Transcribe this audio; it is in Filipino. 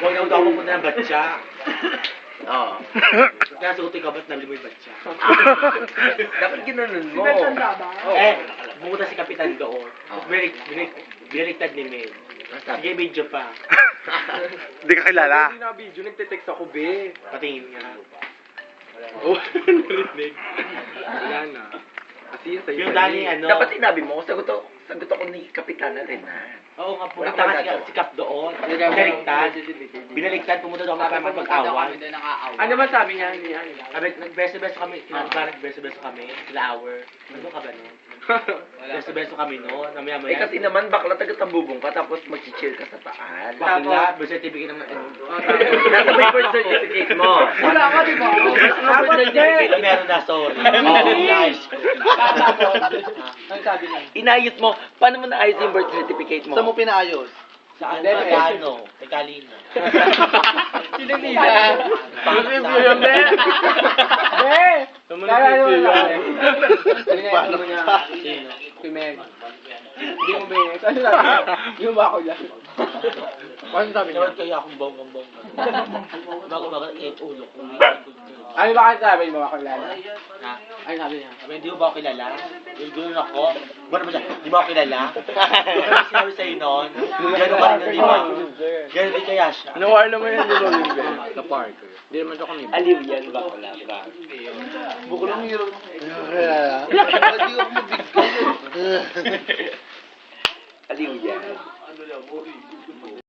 Huwag na ako mapunta ng batya. Oo. Kaya suotin ka ba't nalimoy batya? Dapat ginanon mo. Bumunta si Kapitan doon. Biniligtad ni May. Sige, video pa. Hindi ka kilala. Hindi na video, nagte-text ako, be. Patingin nga. Oh, narinig. Wala na. Kasi yun sa'yo. Yung dali ano. Dapat sinabi mo, sagot ako ni Kapitan na rin na. Oo nga, Wala pumunta ka nga nagawa. si Kap doon. Binaligtad, pumunta doon kami mag-awan. Ano ba sabi niya? Nagbeso-beso kami, nagbeso-beso kami, sila hour. Ano ka ba nun? Beso-beso kami noon, namaya-maya. Kasi naman, bakla taga-tambubong ka, tapos mag-chill ka sa paan. Bakla, birth certificate naman. Nasa may birth certificate mo. Wala ka, di ba? Birth certificate. Meron na, sorry. Nice. Ano sabi niya? Inayos mo. Paano mo naayos yung birth certificate mo? Saan mo pinaayos? Saan? Magkano? Kay Kalina. Sino nila? Review yun, be! Be! Kaya yun lang. Paano mo niya? Si Meg. Hindi mo be. Ano sabi niya? Hindi mo ba ako dyan? Ano sabi niya? Naman kaya akong bonggang-bong. Bago-bago, ulo ko. Ano ba kasi sabi mo ako kilala? Ha? Ano sabi niya? Sabi, hindi mo ba ako kilala? Yung gano'n ako. Ba't mo siya, hindi mo ako kilala? Ano sinabi sa'yo noon? Gano'n ka rin, di ba? Gano'n din kaya siya. Nawar naman yung Rolling Bell. Sa park. Hindi naman siya kami. Aliw yan, bakla ka. Bukulong hero. Hindi ako mabigay. Aliw yan.